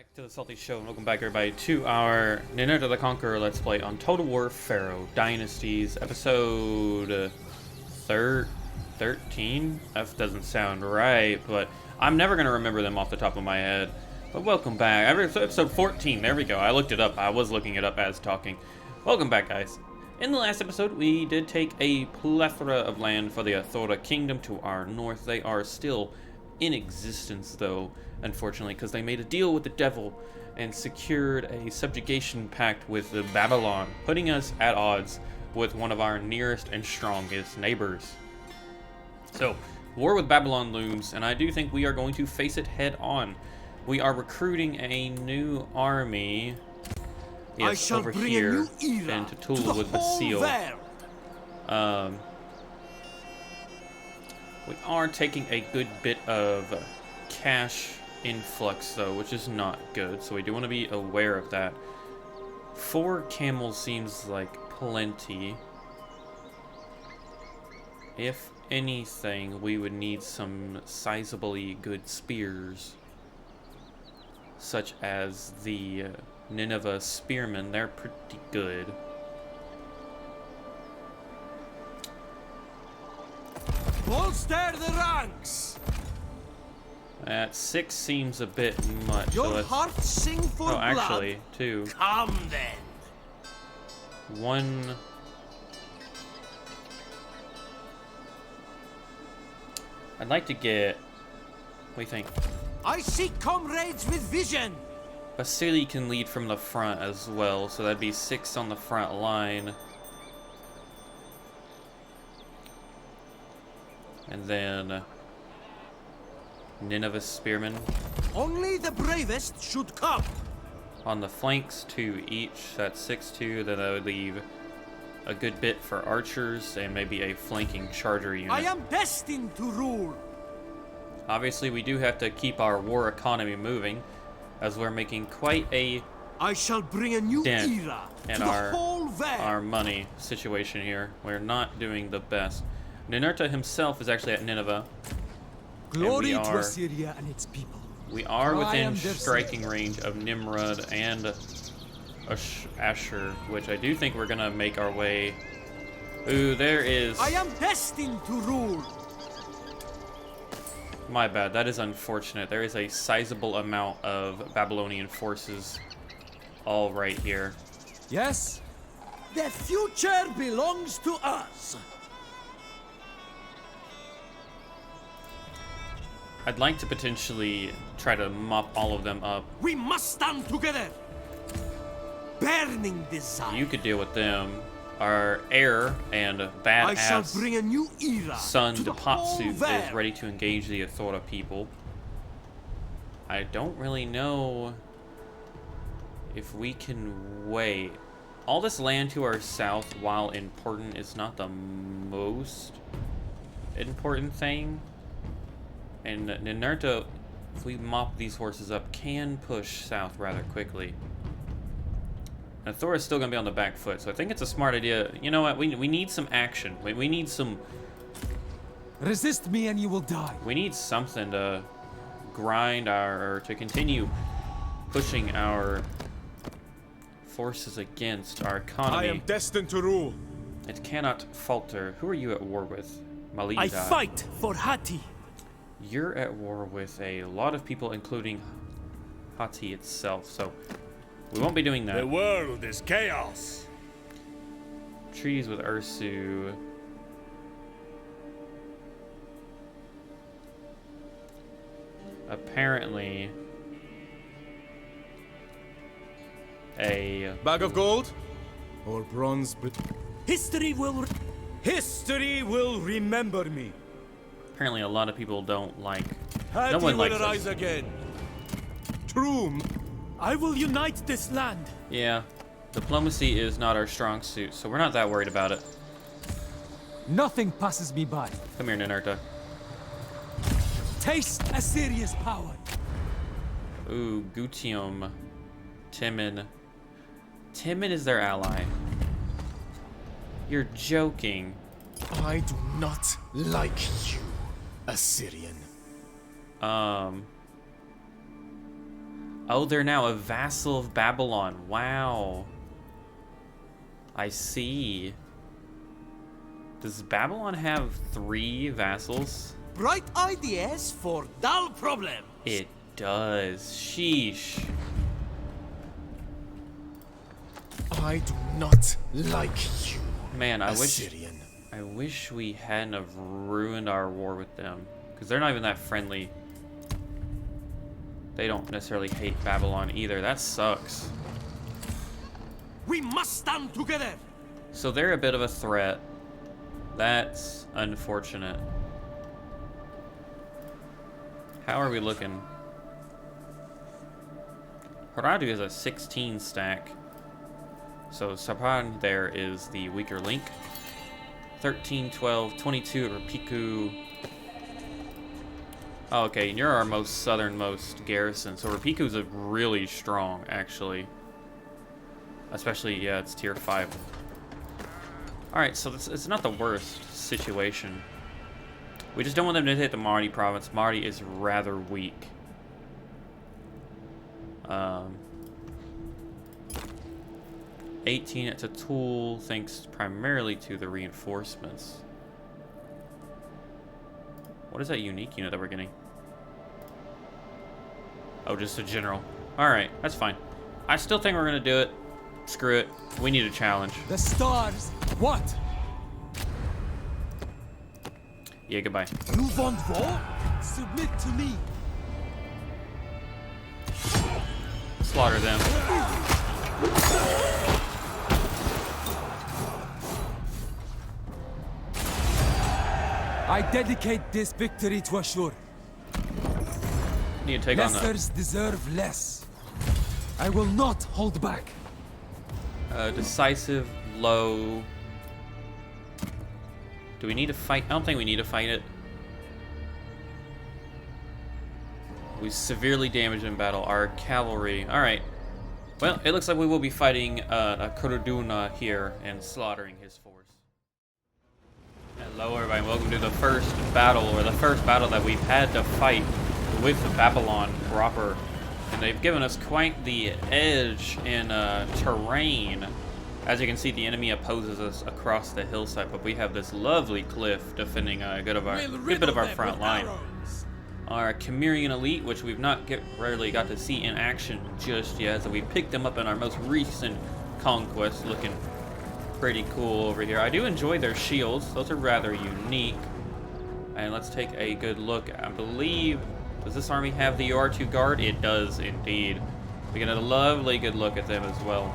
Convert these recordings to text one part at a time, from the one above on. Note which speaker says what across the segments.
Speaker 1: back to the SalttyShow, and welcome back everybody to our Ninurta the Conqueror Let's Play on Total War Pharaoh Dynasties, episode 13? That doesn't sound right, but I'm never going to remember them off the top of my head. But welcome back. Episode 14, there we go. I looked it up. I was looking it up as talking. Welcome back, guys. In the last episode, we did take a plethora of land for the Assyrian Kingdom to our north. They are still in existence, though, unfortunately, because they made a deal with the devil and secured a subjugation pact with Babylon, putting us at odds with one of our nearest and strongest neighbors. So, war with Babylon looms, and I do think we are going to face it head on. We are recruiting a new army. Yes, over here in Tool with the seal. We are taking a good bit of cash influx, though, which is not good, so we do want to be aware of that. 4 camels seems like plenty. If anything, we would need some sizably good spears, such as the Nineveh spearmen. They're pretty good.
Speaker 2: Bolster the ranks.
Speaker 1: That 6 seems a bit much.
Speaker 2: Your hearts sing for blood.
Speaker 1: Actually, 2.
Speaker 2: Come then.
Speaker 1: 1. I'd like to get. What do you think?
Speaker 2: I seek comrades with vision.
Speaker 1: Assyria can lead from the front as well, so that'd be 6 on the front line. And then Nineveh spearmen.
Speaker 2: Only the bravest should come.
Speaker 1: On the flanks, 2 each. That's 6-2. Then I would leave a good bit for archers and maybe a flanking charger unit.
Speaker 2: I am destined to rule.
Speaker 1: Obviously, we do have to keep our war economy moving, as we're making quite a
Speaker 2: I shall bring a new era
Speaker 1: in
Speaker 2: to the whole
Speaker 1: our money situation here. We're not doing the best. Ninurta himself is actually at Nineveh.
Speaker 2: Glory to Assyria and its people.
Speaker 1: We are within striking range of Nimrod and Ashur, which I do think we're gonna make our way. Ooh, there is.
Speaker 2: I am destined to rule.
Speaker 1: My bad, that is unfortunate. There is a sizable amount of Babylonian forces all right here.
Speaker 2: Yes? The future belongs to us.
Speaker 1: I'd like to potentially try to mop all of them up.
Speaker 2: We must stand together. Burning desire.
Speaker 1: You could deal with them. Our heir and badass
Speaker 2: I shall bring a new era
Speaker 1: son
Speaker 2: to the
Speaker 1: Depatsu
Speaker 2: whole
Speaker 1: is ready to engage the Assyria people. I don't really know if we can wait. All this land to our south, while important, is not the most important thing. And Ninurta, if we mop these horses up, can push south rather quickly. And Thor is still going to be on the back foot, so I think it's a smart idea. You know what? We need some action. We need some.
Speaker 2: Resist me and you will die.
Speaker 1: We need something to grind or to continue pushing our forces against our economy.
Speaker 3: I am destined to rule.
Speaker 1: It cannot falter. Who are you at war with? Malida.
Speaker 2: I fight for Hatti.
Speaker 1: You're at war with a lot of people, including Hatti itself, so we won't be doing that.
Speaker 3: The world is chaos.
Speaker 1: Treaties with Ursu. Apparently, a
Speaker 3: bag of gold or bronze.
Speaker 2: History will remember me.
Speaker 1: Apparently, a lot of people don't like.
Speaker 3: No
Speaker 1: one likes
Speaker 3: rise again. True.
Speaker 2: I will unite this land.
Speaker 1: Yeah, diplomacy is not our strong suit, so we're not that worried about it.
Speaker 2: Nothing passes me by.
Speaker 1: Come here, Ninurta.
Speaker 2: Taste Assyria's power.
Speaker 1: Ooh, Gutium. Timon. Timon is their ally. You're joking.
Speaker 3: I do not like you, Assyrian.
Speaker 1: Oh, they're now a vassal of Babylon. Wow. I see. Does Babylon have 3 vassals?
Speaker 2: Bright ideas for dull problem.
Speaker 1: It does. Sheesh.
Speaker 3: I do not like you,
Speaker 1: Man, I
Speaker 3: Assyrian.
Speaker 1: wish we hadn't have ruined our war with them. Because they're not even that friendly. They don't necessarily hate Babylon either. That sucks.
Speaker 2: We must stand together.
Speaker 1: So they're a bit of a threat. That's unfortunate. How are we looking? Haradu is a 16 stack. So Sapan there is the weaker link. 13, 12, 22 at Rapiku. Oh, okay, and you're our most southernmost garrison. So Rapiku's a really strong, actually. Especially, yeah, it's tier 5. Alright, so it's not the worst situation. We just don't want them to hit the Mardi province. Mardi is rather weak. 18 at Tatul, thanks primarily to the reinforcements. What is that unique unit that we're getting? Oh, just a general. Alright, that's fine. I still think we're going to do it. Screw it. We need a challenge.
Speaker 2: The stars. What?
Speaker 1: Yeah, goodbye.
Speaker 2: You want war? Submit to me.
Speaker 1: Slaughter them.
Speaker 2: I dedicate this victory to Ashur.
Speaker 1: Need to take on the
Speaker 2: Lessers deserve less. I will not hold back.
Speaker 1: decisive, low. Do we need to fight? I don't think we need to fight it. We severely damaged in battle our cavalry. Alright. Well, it looks like we will be fighting Kuruduna here and slaughtering his force. Hello everybody, welcome to the first battle, or the first battle that we've had to fight with Babylon proper. And they've given us quite the edge in terrain. As you can see, the enemy opposes us across the hillside, but we have this lovely cliff defending a good bit of our front line. Our Cimmerian elite, which we've not rarely got to see in action just yet, so we picked them up in our most recent conquest, looking pretty cool over here. I do enjoy their shields; those are rather unique. And let's take a good look. I believe, does this army have the UR2 guard? It does indeed. We get a lovely good look at them as well.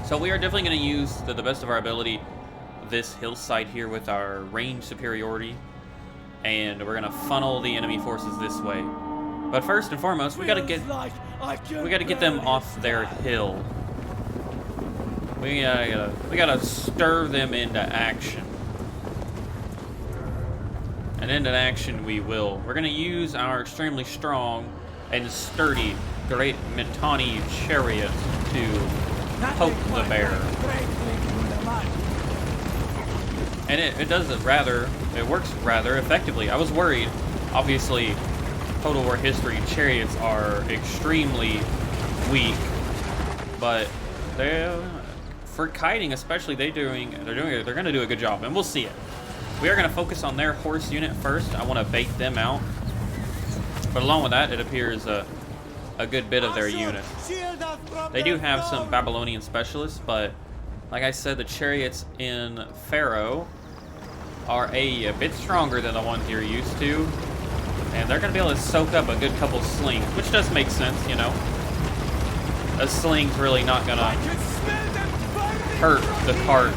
Speaker 1: So we are definitely going to use, to the best of our ability, this hillside here with our range superiority. And we're gonna funnel the enemy forces this way. But first and foremost, we gotta get them off their hill. We gotta stir them into action. And into action we will. We're gonna use our extremely strong and sturdy great Mitanni chariot to poke the bear. And it works rather effectively. I was worried. Obviously, Total War history, chariots are extremely weak, but for kiting especially, they're gonna do a good job, and we'll see it. We are gonna focus on their horse unit first. I want to bait them out, but along with that, it appears a good bit of their unit. They do have some Babylonian specialists, but like I said, the chariots in Pharaoh are a bit stronger than the ones you're used to. And they're going to be able to soak up a good couple slings, which does make sense, you know. A sling's really not going to hurt the cart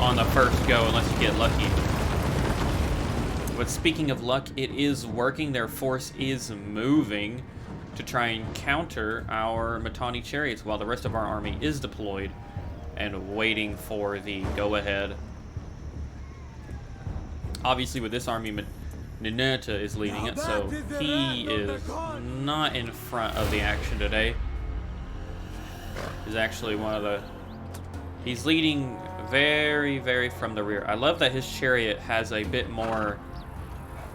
Speaker 1: on the first go unless you get lucky. But speaking of luck, it is working. Their force is moving to try and counter our Mitanni chariots while the rest of our army is deployed and waiting for the go-ahead. Obviously, with this army, Ninurta is leading it, so he is not in front of the action today. He's actually he's leading very, very from the rear. I love that his chariot has a bit more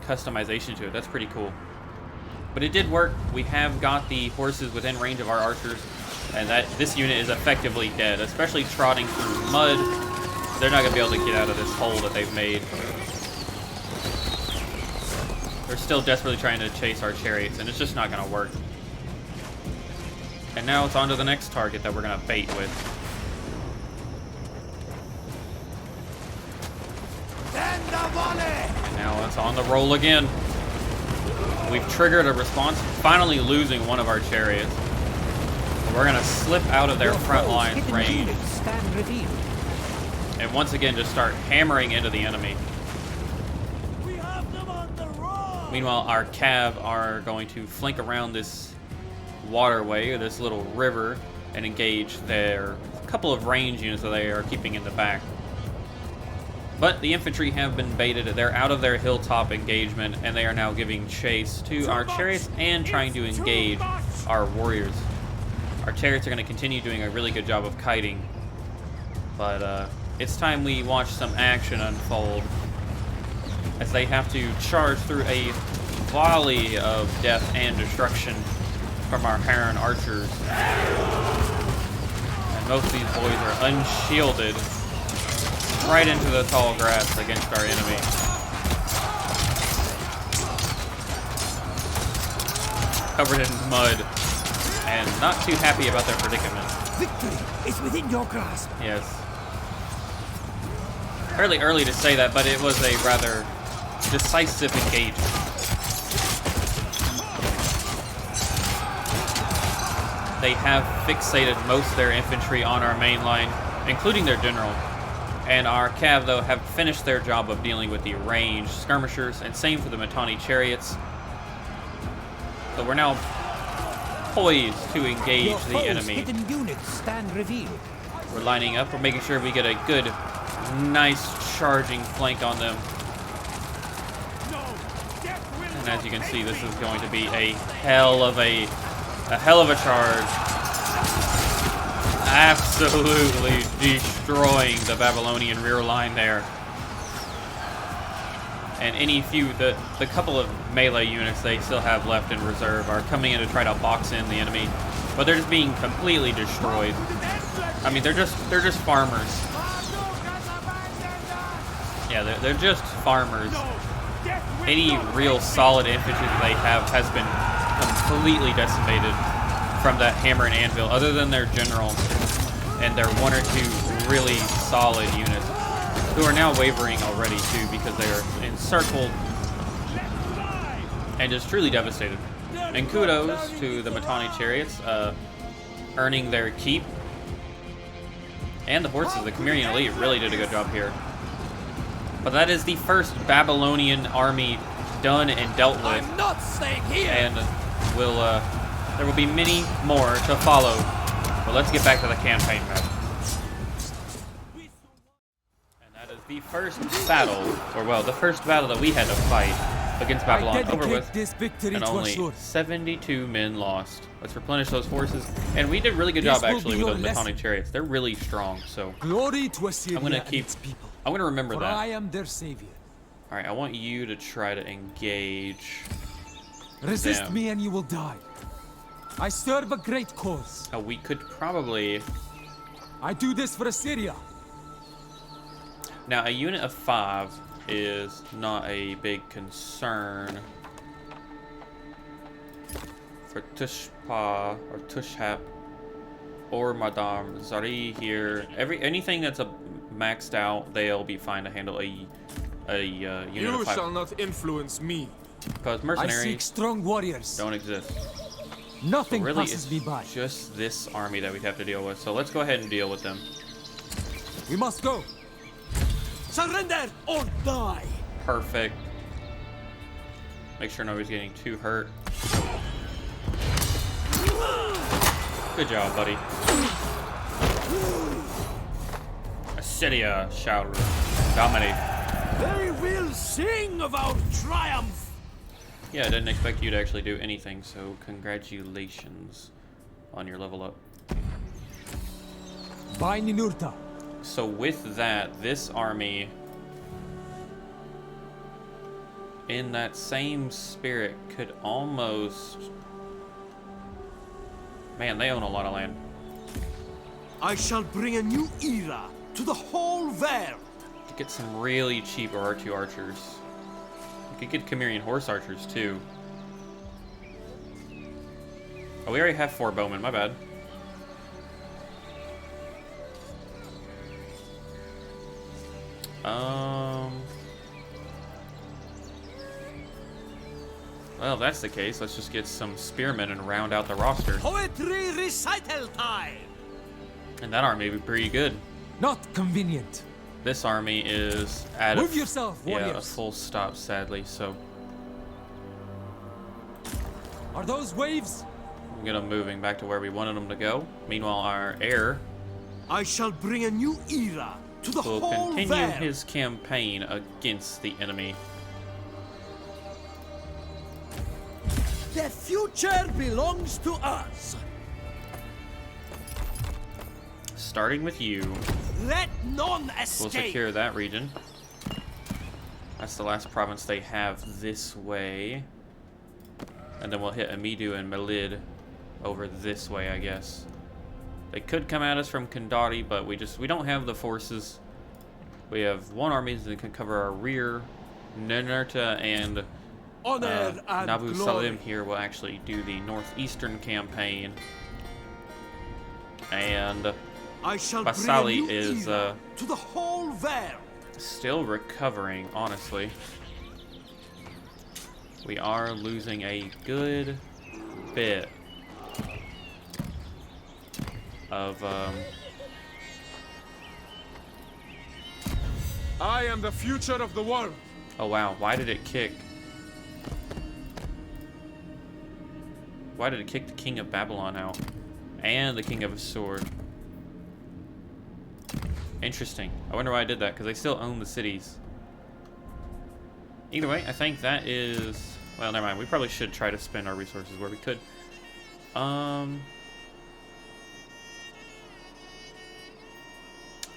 Speaker 1: customization to it. That's pretty cool. But it did work. We have got the horses within range of our archers, and this unit is effectively dead, especially trotting through mud. They're not going to be able to get out of this hole that they've made. They're still desperately trying to chase our chariots, and it's just not going to work. And now it's on to the next target that we're going to bait with. And now it's on the roll again. We've triggered a response, finally losing one of our chariots. We're going to slip out of their front lines range. And once again, just start hammering into the enemy. Meanwhile, our cav are going to flank around this waterway, or this little river, and engage their couple of range units that they are keeping in the back. But the infantry have been baited. They're out of their hilltop engagement, and they are now giving chase to our chariots and trying to engage our warriors. Our chariots are going to continue doing a really good job of kiting, but it's time we watch some action unfold as they have to charge through a volley of death and destruction from our Heron archers. And most of these boys are unshielded right into the tall grass against our enemy. Covered in mud and not too happy about their predicament.
Speaker 2: Victory is within your grasp.
Speaker 1: Yes. Fairly early to say that, but it was a rather decisive engagement. They have fixated most of their infantry on our main line, including their general. And our cav, though, have finished their job of dealing with the ranged skirmishers, and same for the Mitanni chariots. So we're now poised to engage the enemy.
Speaker 2: Hidden units stand revealed.
Speaker 1: We're lining up. We're making sure we get a good, nice charging flank on them. And as you can see, this is going to be a hell of a charge. Absolutely destroying the Babylonian rear line there. And the couple of melee units they still have left in reserve are coming in to try to box in the enemy, but they're just being completely destroyed. I mean, they're just farmers. Yeah, they're just farmers. Any real solid infantry that they have has been completely decimated from that hammer and anvil, other than their general and their one or two really solid units, who are now wavering already too because they are encircled and just truly devastated. And kudos to the Mitanni chariots, earning their keep. And the horses, the Cimmerian elite, really did a good job here. But that is the first Babylonian army done and dealt with.
Speaker 2: I'm not staying here.
Speaker 1: And there will be many more to follow. But let's get back to the campaign map. And that is the first battle, the first battle that we had to fight against Babylon, over with, and only 72 men lost. Let's replenish those forces, and we did a really good job actually with those Mitanni chariots. They're really strong, so
Speaker 2: Glory to Assyria
Speaker 1: I'm gonna remember
Speaker 2: for
Speaker 1: that.
Speaker 2: I am their savior.
Speaker 1: All right, I want you to try to engage.
Speaker 2: Resist
Speaker 1: them.
Speaker 2: me and you will die. I serve a great cause.
Speaker 1: We could probably.
Speaker 2: I do this for Assyria.
Speaker 1: Now, a unit of 5 is not a big concern for Tushpa or Tushhap or Madame Zari here. Anything that's maxed out, they'll be fine to handle a unit
Speaker 3: You
Speaker 1: of 5.
Speaker 3: shall not influence me.
Speaker 1: Because
Speaker 2: I seek
Speaker 1: mercenaries
Speaker 2: strong warriors.
Speaker 1: don't exist.
Speaker 2: Nothing
Speaker 1: So really,
Speaker 2: passes
Speaker 1: it's
Speaker 2: me by.
Speaker 1: just this army that we'd have to deal with. So let's go ahead and deal with them.
Speaker 2: We must go. Surrender or die.
Speaker 1: Perfect. Make sure nobody's getting too hurt. Good job, buddy. Assyria shall dominate.
Speaker 2: They will sing of our triumph.
Speaker 1: Yeah, I didn't expect you to actually do anything, so congratulations on your level up.
Speaker 2: By Ninurta.
Speaker 1: So with that, this army in that same spirit, could almost... Man, they own a lot of land.
Speaker 4: I shall bring a new era to the whole world.
Speaker 1: To get some really cheap R2 archers. You could get Cimmerian horse archers too. Oh, we already have 4 bowmen, my bad. Well, if that's the case, let's just get some spearmen and round out the roster.
Speaker 4: Poetry recital time.
Speaker 1: And that army would be pretty good.
Speaker 2: Not convenient.
Speaker 1: This army is at
Speaker 2: Move yourself,
Speaker 1: a
Speaker 2: warriors.
Speaker 1: full stop, sadly, so
Speaker 2: Are those waves?
Speaker 1: I'm gonna moving back to where we wanted them to go. Meanwhile, our heir
Speaker 4: I shall bring a new era to the
Speaker 1: will
Speaker 4: whole
Speaker 1: continue
Speaker 4: world.
Speaker 1: his campaign against the enemy.
Speaker 4: The future belongs to us.
Speaker 1: Starting with you,
Speaker 4: Let none
Speaker 1: we'll
Speaker 4: escape.
Speaker 1: secure that region. That's the last province they have this way. And then we'll hit Amidu and Melid over this way, I guess. They could come at us from Kandari, but we don't have the forces. We have 1 army that can cover our rear. Ninurta and
Speaker 4: Honor and
Speaker 1: Nabu
Speaker 4: glory.
Speaker 1: Salim here will actually do the northeastern campaign. And
Speaker 4: I shall
Speaker 1: Basali
Speaker 4: bring a new
Speaker 1: is,
Speaker 4: era to the whole world.
Speaker 1: still recovering, honestly. We are losing a good bit of,
Speaker 3: I am the future of the world.
Speaker 1: oh wow, why did it kick? Why did it kick the King of Babylon out? And the King of Assur. Interesting. I wonder why I did that, because they still own the cities. Either way, I think that is... Well, never mind. We probably should try to spend our resources where we could. I'm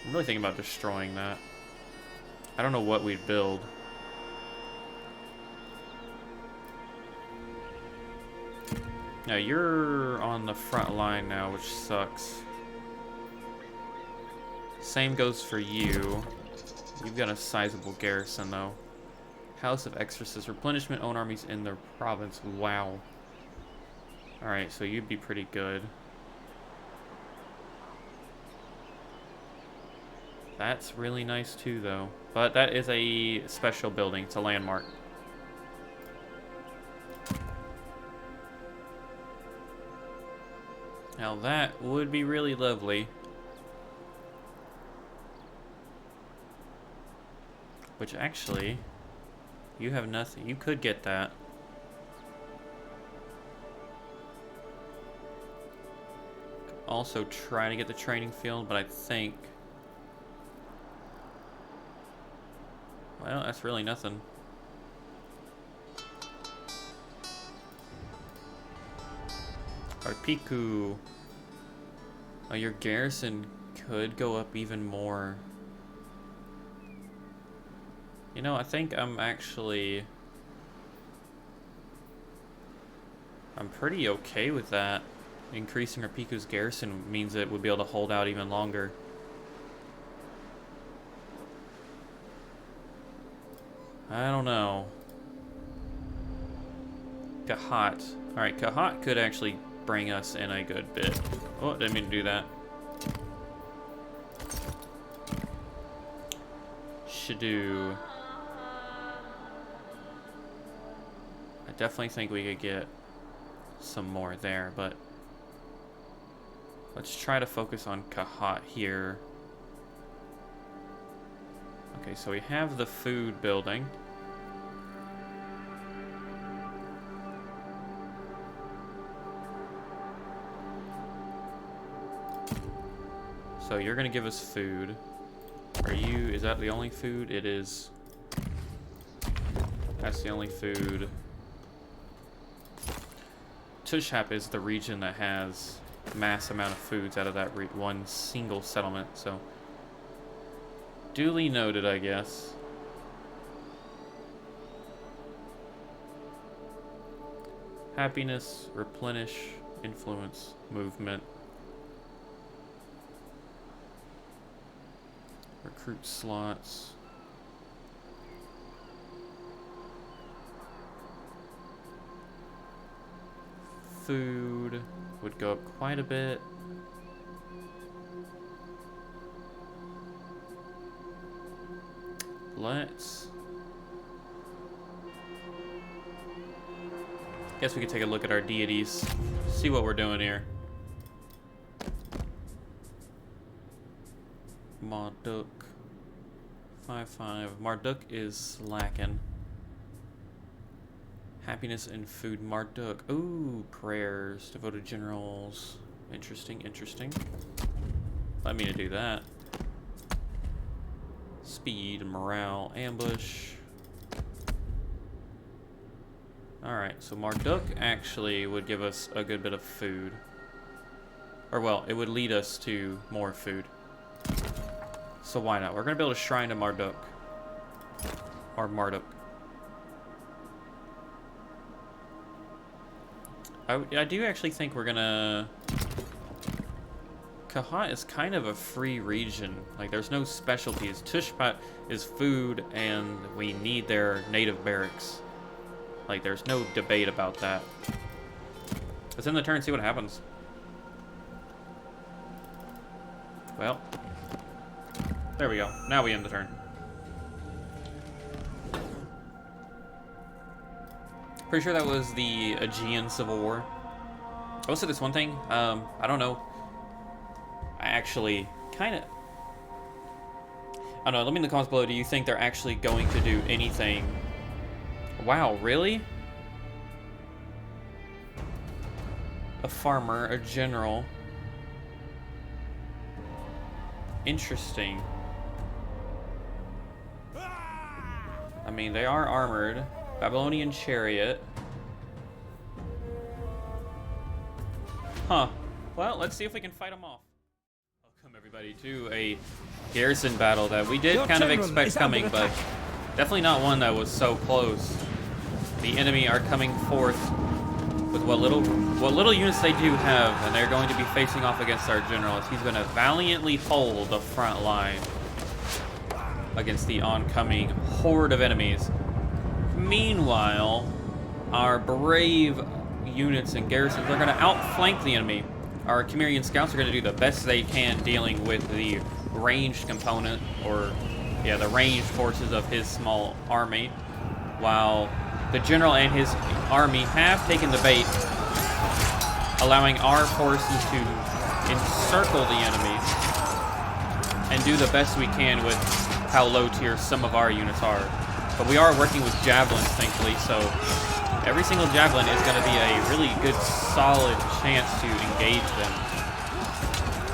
Speaker 1: really thinking about destroying that. I don't know what we'd build. Now, you're on the front line now, which sucks. Same goes for you. You've got a sizable garrison, though. House of Exorcists. Replenishment own armies in their province. Wow. Alright, so you'd be pretty good. That's really nice, too, though. But that is a special building. It's a landmark. Now that would be really lovely. Which actually, you have nothing. You could get that. Also try to get the training field, but I think... Well, that's really nothing. Arpiku. Oh, your garrison could go up even more. You know, I think I'm pretty okay with that. Increasing Arpiku's garrison means that we'll be able to hold out even longer. I don't know. Kahat. Alright, Kahat could actually bring us in a good bit. Oh, didn't mean to do that. Shadu. I definitely think we could get some more there, but let's try to focus on Kahat here. Okay, so we have the food building. So you're gonna give us food. Is that the only food? It is. That's the only food. Tushap is the region that has mass amount of foods out of that one single settlement, so duly noted, I guess. Happiness, replenish, influence, movement. Recruit slots. Food would go up quite a bit. Let's... guess we could take a look at our deities. See what we're doing here. Marduk. 5-5. Marduk is slacking. Happiness and food. Marduk. Ooh, prayers. Devoted generals. Interesting, interesting. Let me to do that. Speed, morale, ambush. Alright, so Marduk actually would give us a good bit of food. Or, well, it would lead us to more food. So why not? We're going to build a shrine to Marduk. Or Marduk. I do actually think we're going to... Kahat is kind of a free region. Like, there's no specialties. Tushpat is food, and we need their native barracks. Like, there's no debate about that. Let's end the turn and see what happens. Well. There we go. Now we end the turn. Pretty sure that was the Aegean Civil War. I will say this one thing. I don't know. I actually kind of... I don't know. Let me in the comments below. Do you think they're actually going to do anything? Wow, really? A farmer, a general. Interesting. I mean, they are armored. Babylonian chariot. Huh. Well, let's see if we can fight them off. Welcome, everybody, to a garrison battle that we did kind of expect coming, but definitely not one that was so close. The enemy are coming forth with what little units they do have, and they're going to be facing off against our general as he's going to valiantly hold the front line against the oncoming horde of enemies. Meanwhile, our brave units and garrisons are going to outflank the enemy. Our Cimmerian scouts are going to do the best they can dealing with the ranged component, or yeah, the ranged forces of his small army, while the general and his army have taken the bait, allowing our forces to encircle the enemies and do the best we can with how low tier some of our units are. But we are working with javelins, thankfully, so every single javelin is going to be a really good, solid chance to engage them,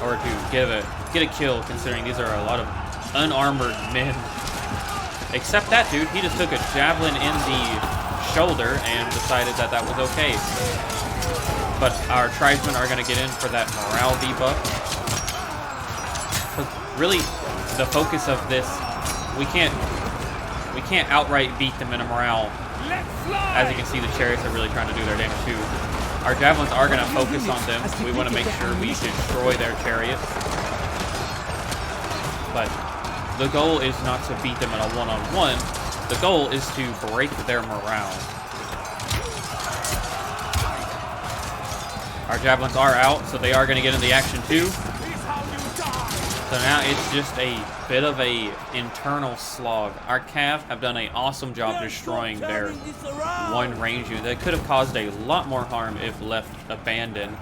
Speaker 1: or to get a kill, considering these are a lot of unarmored men. Except that dude, he just took a javelin in the shoulder and decided that that was okay. But our tribesmen are going to get in for that morale debuff. Really, the focus of this, we can't outright beat them in a morale. As you can see, the chariots are really trying to do their damage too. Our javelins are going to focus on them. We want to make sure we destroy their chariots. But the goal is not to beat them in a one-on-one. The goal is to break their morale. Our javelins are out, so they are going to get in the action too. So now it's just a bit of a internal slog. Our Cav have done an awesome job destroying their one range unit. They could have caused a lot more harm if left abandoned.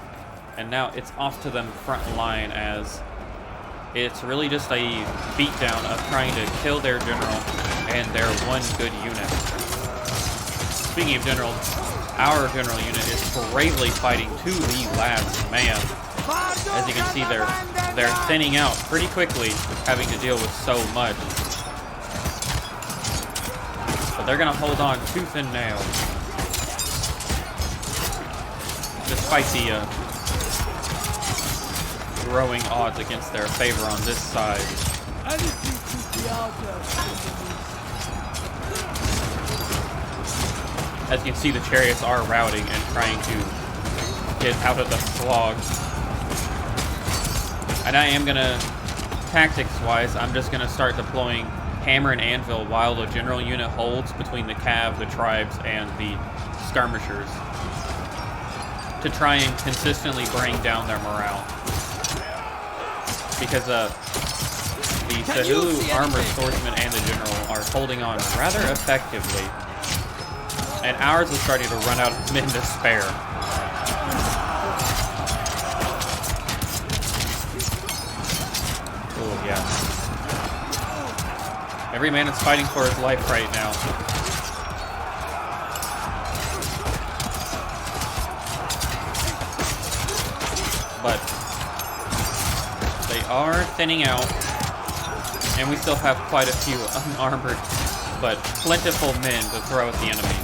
Speaker 1: And now it's off to them front line, as it's really just a beatdown of trying to kill their general and their one good unit. Speaking of generals, our general unit is bravely fighting to the last man. As you can see, they're thinning out pretty quickly, having to deal with so much. But they're going to hold on tooth and nail, despite the growing odds against their favor on this side. As you can see, the chariots are routing and trying to get out of the slog. And I am gonna, tactics-wise, I'm just gonna start deploying hammer and anvil while the general unit holds between the cav, the tribes, and the skirmishers to try and consistently bring down their morale. Because the Sahulu armored swordsman and the general are holding on rather effectively. And ours is starting to run out of men to spare. Oh, yeah. Every man is fighting for his life right now. But they are thinning out, and we still have quite a few unarmored but plentiful men to throw at the enemy.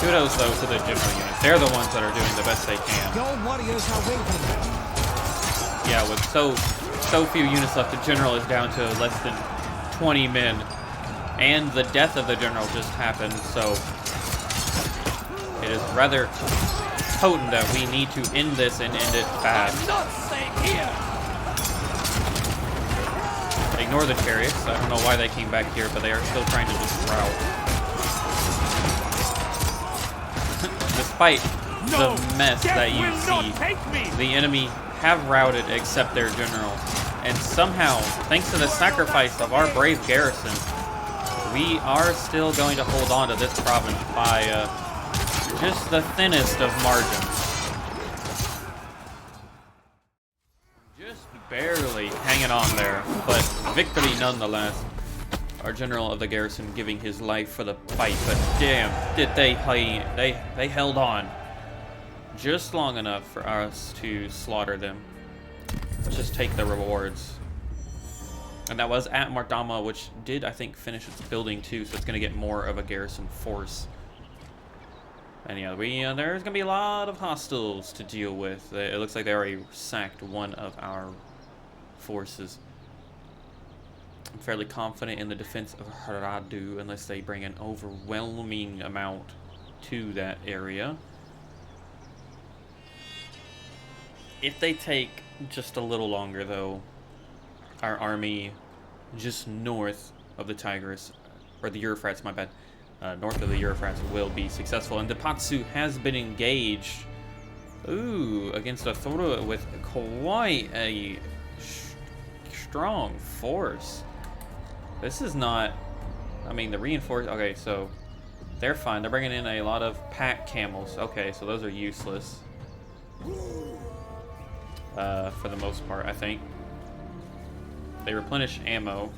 Speaker 1: Kudos, though, to the general units. They're the ones that are doing the best they can.
Speaker 3: Your warriors are waiting.
Speaker 1: Yeah, with so few units left, the general is down to less than 20 men. And the death of the general just happened, so it is rather potent that we need to end this and end it fast. Ignore the chariots. I don't know why they came back here, but they are still trying to just rout. Despite the mess that you see, the enemy have routed except their general. And somehow, thanks to the sacrifice of our brave garrison, we are still going to hold on to this province by just the thinnest of margins. Just barely hanging on there, but victory nonetheless. Our general of the garrison giving his life for the fight, but damn, did they held on just long enough for us to slaughter them. Let's just take the rewards. And that was at Mardama, which did, I think, finish its building too, so it's going to get more of a garrison force. And yeah, there's going to be a lot of hostiles to deal with. It looks like they already sacked one of our forces. I'm fairly confident in the defense of Haradu unless they bring an overwhelming amount to that area. If they take just a little longer, though, our army just north of the Tigris, or the Euphrates, my bad, north of the Euphrates will be successful. And Dapatsu has been engaged, against a Thora with quite a strong force. This is not, I mean, the reinforced, okay, so they're fine. They're bringing in a lot of pack camels. Okay, so those are useless. For the most part, I think. They replenish ammo.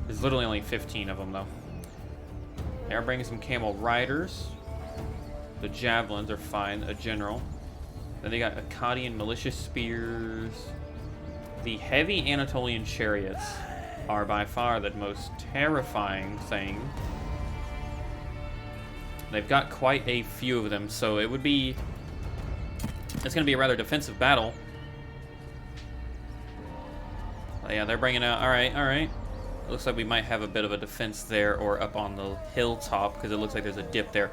Speaker 1: There's literally only 15 of them, though. They are bringing some camel riders. The javelins are fine. A general. Then they got Akkadian militia spears. The heavy Anatolian chariots are by far the most terrifying thing. They've got quite a few of them, so it would be... it's going to be a rather defensive battle. Yeah, they're bringing out... Alright, alright. It looks like we might have a bit of a defense there or up on the hilltop because it looks like there's a dip there.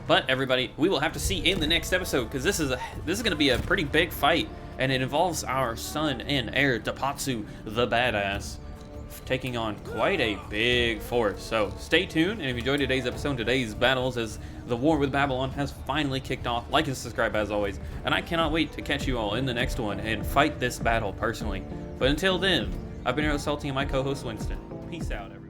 Speaker 1: But everybody, we will have to see in the next episode because this is going to be a pretty big fight, and it involves our son and heir Dapatsu the Badass taking on quite a big force. So stay tuned, and if you enjoyed today's episode, today's battles, as the war with Babylon has finally kicked off, like and subscribe as always, and I cannot wait to catch you all in the next one and fight this battle personally. But until then, I've been here with Salty and my co-host Winston. Peace out, everyone.